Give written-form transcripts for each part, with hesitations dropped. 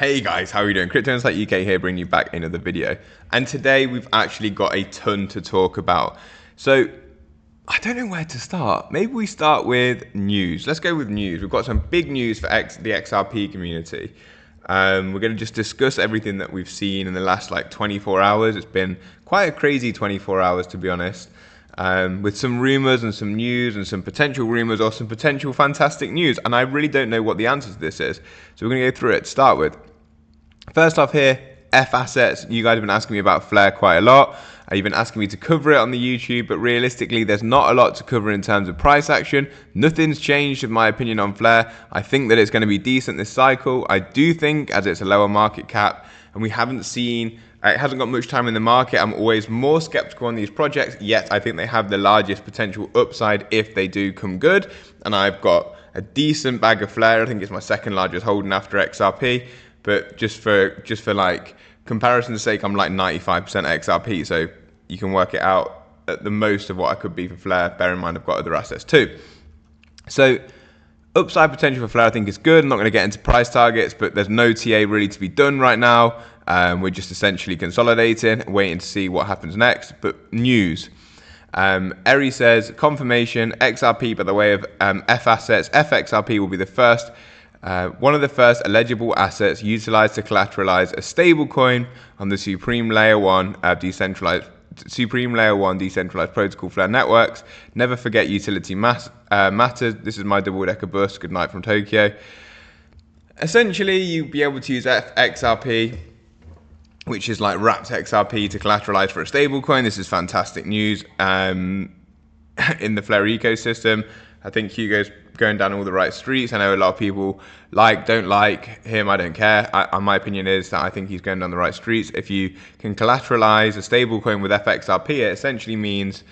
Hey guys, how are you doing? Crypto Insight UK here, bringing you back another video. And today we've actually got a ton to talk about. So I don't know where to start. Maybe we start with news. Let's go with news. We've got some big news for the XRP community. We're going to just discuss everything that we've seen in the last 24 hours. It's been quite a crazy 24 hours, to be honest. With some rumors and some news and some potential rumors or some potential fantastic news. And I really don't know what the answer to this is. So we're going to go through it to start with. First off here, F assets. You guys have been asking me about Flare quite a lot. You've been asking me to cover it on the YouTube, but realistically, there's not a lot to cover in terms of price action. Nothing's changed in my opinion on Flare. I think that it's going to be decent this cycle. I do think, as it's a lower market cap, and we haven't seen, it hasn't got much time in the market, I'm always more skeptical on these projects, yet I think they have the largest potential upside if they do come good. And I've got a decent bag of Flare. I think it's my second largest holding after XRP. But just for comparison's sake, I'm like 95% XRP, so you can work it out at the most of what I could be for Flare. Bear in mind, I've got other assets too. So upside potential for Flare, I think is good. I'm not going to get into price targets, but there's no TA really to be done right now. We're just essentially consolidating, waiting to see what happens next. But news. Eri says, confirmation, XRP by the way of F assets. FXRP will be the first. One of the first eligible assets utilized to collateralize a stablecoin on the Supreme Layer 1 decentralized protocol Flare networks. Never forget utility matters. This is my double-decker bus. Good night from Tokyo. Essentially, you'll be able to use XRP, which is like wrapped XRP, to collateralize for a stablecoin. This is fantastic news in the Flare ecosystem. I think Hugo's going down all the right streets. I know a lot of people don't like him. I don't care. My opinion is that I think he's going down the right streets. If you can collateralize a stablecoin with FXRP, it essentially means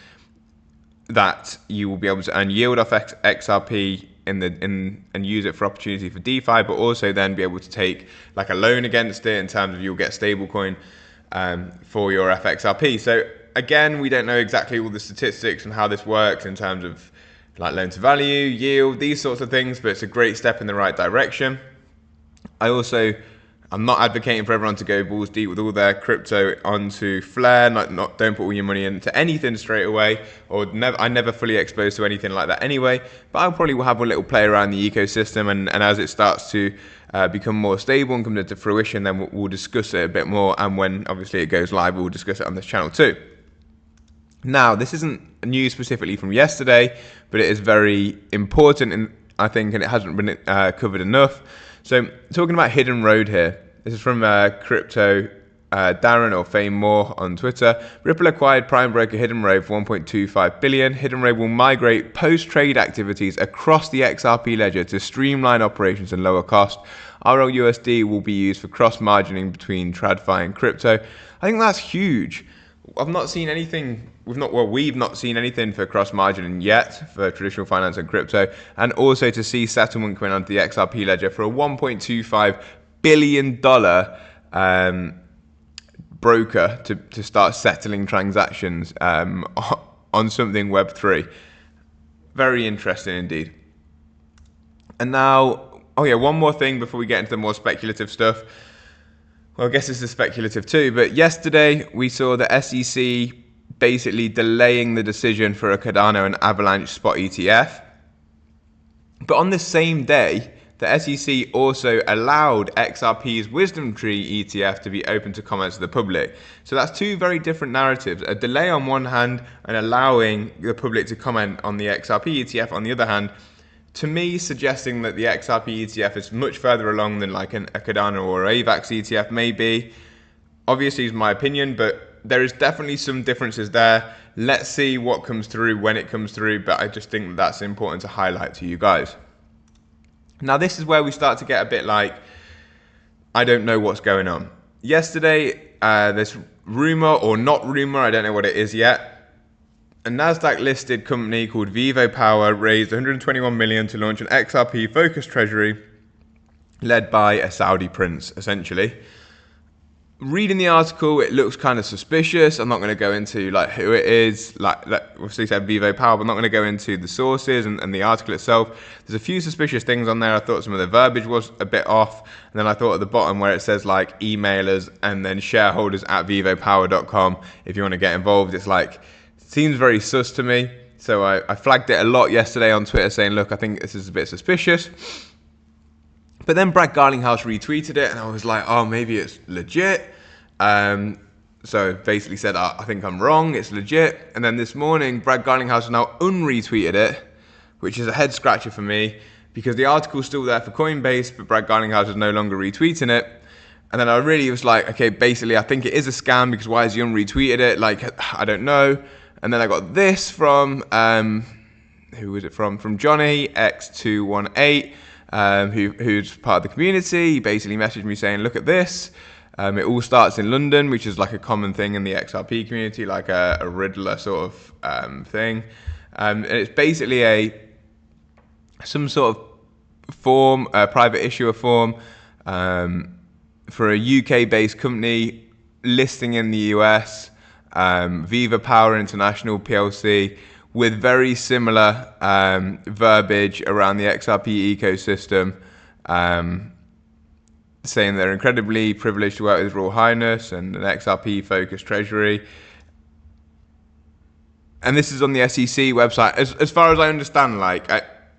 that you will be able to earn yield off XRP and use it for opportunity for DeFi, but also then be able to take like a loan against it in terms of you'll get stablecoin for your FXRP. So again, we don't know exactly all the statistics and how this works in terms of like loan to value, yield, these sorts of things, but it's a great step in the right direction. I'm not advocating for everyone to go balls deep with all their crypto onto Flare. Don't put all your money into anything straight away, or I never fully exposed to anything like that anyway. But I'll probably have a little play around the ecosystem, and as it starts to become more stable and come into fruition, then we'll discuss it a bit more. And when obviously it goes live, we'll discuss it on this channel too. Now, this isn't news specifically from yesterday, but it is very important, I think, and it hasn't been covered enough. So, talking about Hidden Road here. This is from Crypto Darren or Fame More on Twitter. Ripple acquired prime broker Hidden Road for 1.25 billion. Hidden Road will migrate post-trade activities across the XRP ledger to streamline operations and lower cost. RLUSD will be used for cross-margining between TradFi and crypto. I think that's huge. I've not seen anything. We've not seen anything for cross-margining yet for traditional finance and crypto, and also to see settlement coming onto the XRP ledger for a $1.25 billion broker to start settling transactions on something Web3. Very interesting indeed. And now, one more thing before we get into the more speculative stuff. Well, I guess this is speculative too, but yesterday we saw the SEC basically delaying the decision for a Cardano and Avalanche spot ETF. But on the same day, the SEC also allowed XRP's Wisdom Tree ETF to be open to comments to the public. So that's two very different narratives. A delay on one hand and allowing the public to comment on the XRP ETF on the other hand, to me, suggesting that the XRP ETF is much further along than like a Cardano or AVAX ETF may be. Obviously, is my opinion, but there is definitely some differences there. Let's see what comes through when it comes through, but I just think that's important to highlight to you guys. Now, this is where we start to get a bit like, I don't know what's going on. Yesterday, this rumor or not rumor, I don't know what it is yet. A Nasdaq listed company called Vivo Power raised 121 million to launch an XRP focused treasury led by a Saudi prince, essentially. reading the article, it looks kind of suspicious. I'm not going to go into like who it is, like obviously said Vivo Power, but I'm not going to go into the sources and the article itself. There's a few suspicious things on there. I thought some of the verbiage was a bit off. And then I thought at the bottom where it says like emailers and then shareholders at vivopower.com, if you want to get involved, it's like, seems very sus to me. So I flagged it a lot yesterday on Twitter saying, look, I think this is a bit suspicious. But then Brad Garlinghouse retweeted it, and I was like, oh, maybe it's legit. So basically said, I think I'm wrong, it's legit. And then this morning, Brad Garlinghouse has now unretweeted it, which is a head scratcher for me, because the article's still there for Coinbase, but Brad Garlinghouse is no longer retweeting it. And then I really was like, okay, basically, I think it is a scam, because why has he unretweeted it? Like, I don't know. And then I got this from, who was it from? From Johnny X218. Who's part of the community. He basically messaged me saying, look at this. It all starts in London, which is like a common thing in the XRP community, like a Riddler sort of thing. And it's basically some sort of form, a private issuer form for a UK-based company listing in the US, Viva Power International PLC, with very similar verbiage around the XRP ecosystem, saying they're incredibly privileged to work with His Royal Highness and an XRP-focused treasury. And this is on the SEC website. As far as I understand, like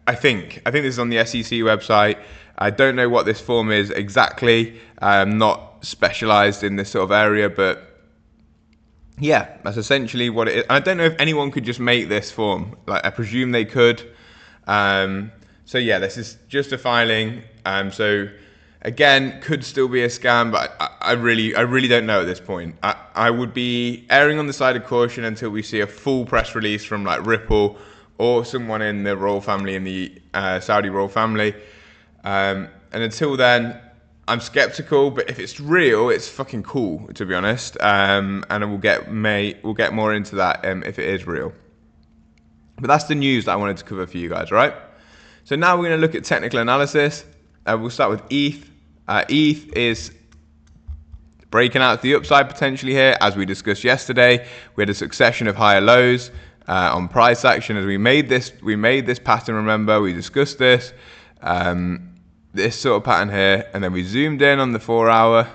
I think this is on the SEC website. I don't know what this form is exactly. I'm not specialized in this sort of area, but yeah, that's essentially what it is. I don't know if anyone could just make this form. Like, I presume they could. So yeah, this is just a filing. So again, could still be a scam, but I really don't know at this point. I would be erring on the side of caution until we see a full press release from like Ripple or someone in the royal family, in the Saudi royal family. And until then, I'm skeptical, but if it's real, it's fucking cool, to be honest. And we'll get more into that if it is real. But that's the news that I wanted to cover for you guys, all right? So now we're going to look at technical analysis. We'll start with ETH. ETH is breaking out to the upside potentially here, as we discussed yesterday. We had a succession of higher lows on price action as we made this pattern. Remember, we discussed this. This sort of pattern here, and then we zoomed in on the 4-hour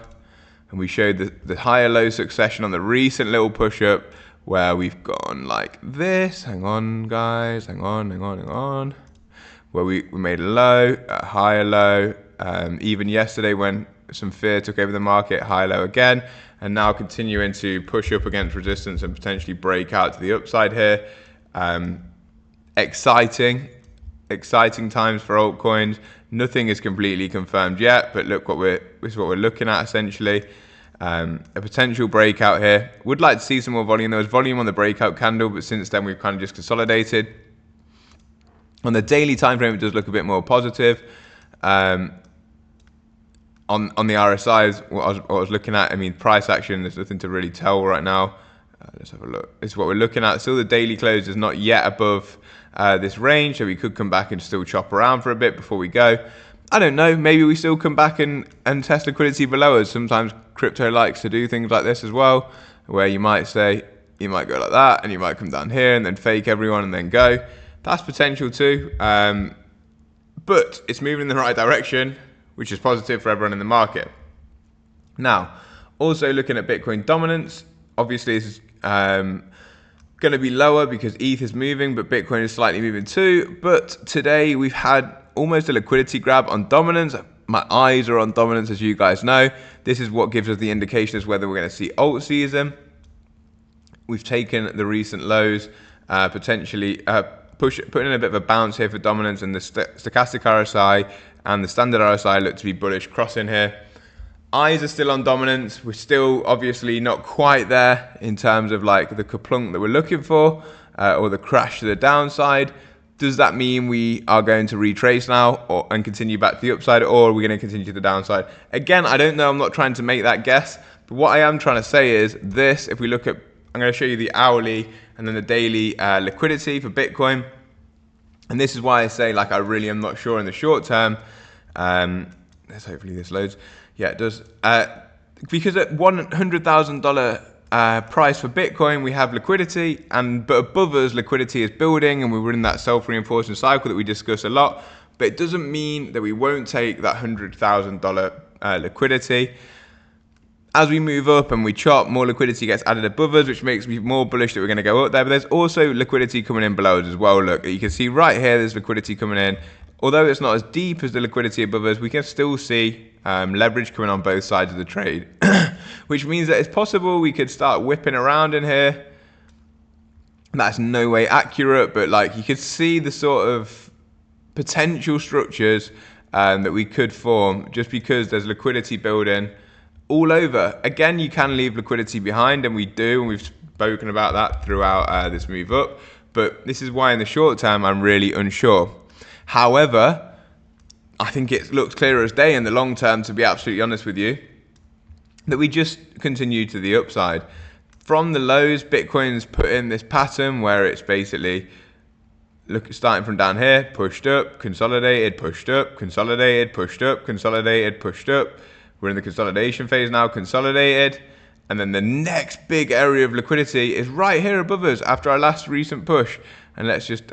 and we showed the higher low succession on the recent little push up where we've gone like this. Hang on guys, hang on. Where we made a low, a higher low, even yesterday when some fear took over the market, high low again, and now continuing to push up against resistance and potentially break out to the upside here. Exciting times for altcoins. Nothing is completely confirmed yet, but look this is what we're looking at essentially. A potential breakout here. Would like to see some more volume. There was volume on the breakout candle, but since then we've kind of just consolidated. On the daily time frame, it does look a bit more positive. On the RSIs, what I was looking at, I mean, price action, there's nothing to really tell right now. Let's have a look. This is what we're looking at. Still, the daily close is not yet above this range, so we could come back and still chop around for a bit before we go. I don't know. Maybe we still come back and test liquidity below us. Sometimes crypto likes to do things like this as well, where you might go like that, and you might come down here and then fake everyone and then go. That's potential too. But it's moving in the right direction, which is positive for everyone in the market. Now, also looking at Bitcoin dominance, obviously this is going to be lower because ETH is moving, but Bitcoin is slightly moving too. But today we've had almost a liquidity grab on dominance. My eyes are on dominance, as you guys know. This is what gives us the indication as whether we're going to see alt season. We've taken the recent lows, potentially putting in a bit of a bounce here for dominance, and the stochastic RSI and the standard RSI look to be bullish crossing here. Eyes are still on dominance. We're still obviously not quite there in terms of like the kaplunk that we're looking for, or the crash to the downside. Does that mean we are going to retrace now and continue back to the upside, or are we going to continue to the downside? Again, I don't know. I'm not trying to make that guess. But what I am trying to say is this. If we look at, I'm going to show you the hourly and then the daily liquidity for Bitcoin. And this is why I say, like, I really am not sure in the short term. Let's hopefully this loads. Yeah, it does. because at $100,000 price for Bitcoin, we have liquidity, but above us, liquidity is building, and we're in that self-reinforcing cycle that we discuss a lot. But it doesn't mean that we won't take that $100,000 liquidity. As we move up and we chop, more liquidity gets added above us, which makes me more bullish that we're going to go up there. But there's also liquidity coming in below us as well. Look, you can see right here, there's liquidity coming in. Although it's not as deep as the liquidity above us, we can still see leverage coming on both sides of the trade, which means that it's possible we could start whipping around in here. That's no way accurate, but like you could see the sort of potential structures that we could form just because there's liquidity building all over. Again, you can leave liquidity behind, and we do, and we've spoken about that throughout this move up. But this is why in the short term, I'm really unsure. However, I think it looks clearer as day in the long term, to be absolutely honest with you, that we just continue to the upside. From the lows, Bitcoin's put in this pattern where it's basically starting from down here, pushed up, consolidated, pushed up, consolidated, pushed up, consolidated, pushed up. We're in the consolidation phase now, consolidated. And then the next big area of liquidity is right here above us after our last recent push. And let's just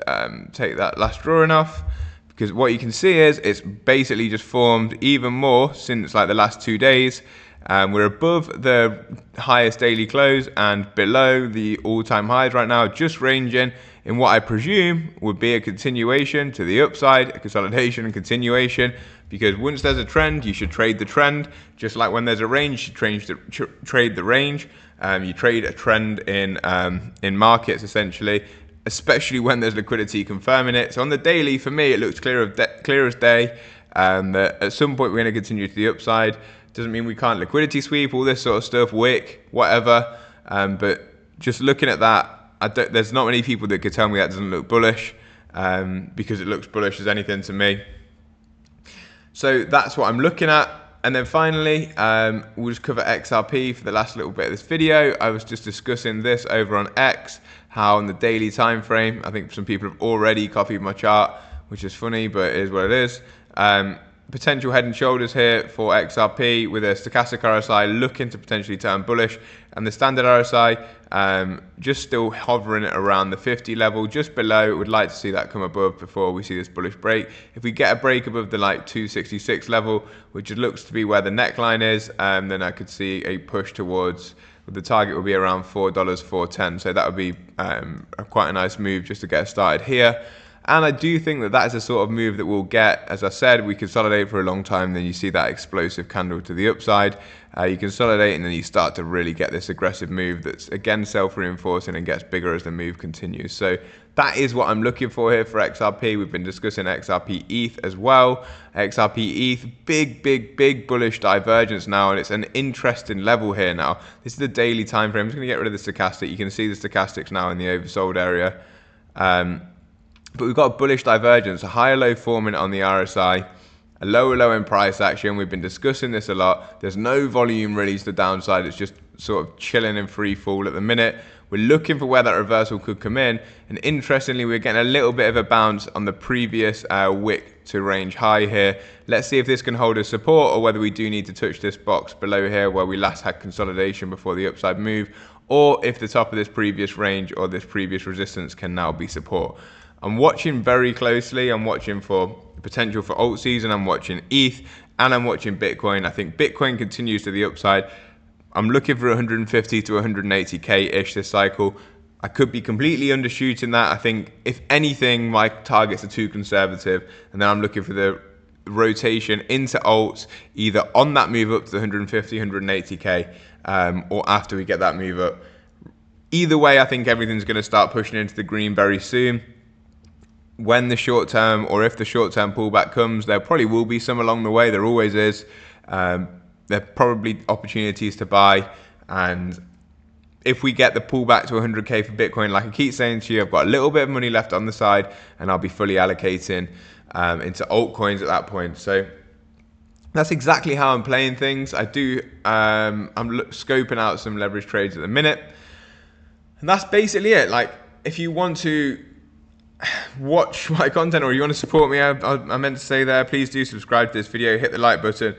take that last drawing off, because what you can see is it's basically just formed even more since like the last 2 days. We're above the highest daily close and below the all-time highs right now, just ranging in what I presume would be a continuation to the upside, a consolidation and continuation. Because once there's a trend, you should trade the trend. Just like when there's a range, you should trade the range. You trade a trend in markets essentially, especially when there's liquidity confirming it. So on the daily, for me, it looks clear as day. That at some point we're going to continue to the upside. Doesn't mean we can't liquidity sweep, all this sort of stuff, wick, whatever. But just looking at that, there's not many people that could tell me that doesn't look bullish, because it looks bullish as anything to me. So that's what I'm looking at. And then finally, we'll just cover XRP for the last little bit of this video. I was just discussing this over on X, how on the daily time frame, I think some people have already copied my chart, which is funny, but it is what it is. Potential head and shoulders here for XRP with a stochastic RSI looking to potentially turn bullish, and the standard RSI just still hovering around the 50 level, just below. Would like to see that come above before we see this bullish break. If we get a break above the 266 level, which looks to be where the neckline is, then I could see a push towards, the target will be around $4, $4.10. So that would be quite a nice move just to get started here. And I do think that is a sort of move that we'll get. As I said, we consolidate for a long time, then you see that explosive candle to the upside. You consolidate, and then you start to really get this aggressive move that's, again, self-reinforcing and gets bigger as the move continues. So that is what I'm looking for here for XRP. We've been discussing XRP ETH as well. XRP ETH, big bullish divergence now, and it's an interesting level here now. This is the daily time frame. I'm just going to get rid of the stochastic. You can see the stochastics now in the oversold area. But we've got a bullish divergence, a higher low forming on the RSI, a lower low in price action. We've been discussing this a lot. There's no volume really to the downside. It's just sort of chilling in free fall at the minute. We're looking for where that reversal could come in. And interestingly, we're getting a little bit of a bounce on the previous wick to range high here. Let's see if this can hold as support, or whether we do need to touch this box below here where we last had consolidation before the upside move, or if the top of this previous range or this previous resistance can now be support. I'm watching very closely. I'm watching for potential for alt season. I'm watching ETH, and I'm watching Bitcoin. I think Bitcoin continues to the upside. I'm looking for 150 to 180K-ish this cycle. I could be completely undershooting that. I think, if anything, my targets are too conservative. And then I'm looking for the rotation into alts, either on that move up to the 150, 180K, or after we get that move up. Either way, I think everything's going to start pushing into the green very soon. When the short term, or if the short term pullback comes, there probably will be some along the way. There always is. There are probably opportunities to buy. And if we get the pullback to 100K for Bitcoin, like I keep saying to you, I've got a little bit of money left on the side, and I'll be fully allocating into altcoins at that point. So that's exactly how I'm playing things. I'm scoping out some leverage trades at the minute. And that's basically it. Like, if you want to watch my content, or you want to support me, I meant to say there, please do subscribe to this video, hit the like button,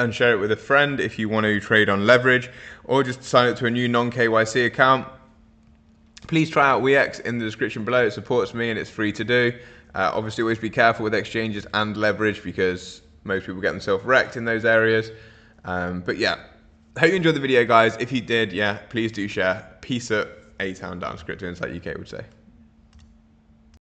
and share it with a friend if you want to trade on leverage, or just sign up to a new non-KYC account. Please try out WeX in the description below. It supports me and it's free to do. Obviously, always be careful with exchanges and leverage because most people get themselves wrecked in those areas. But yeah, hope you enjoyed the video, guys. If you did, yeah, please do share. Peace up. A-Town down, Crypto Insight UK would say.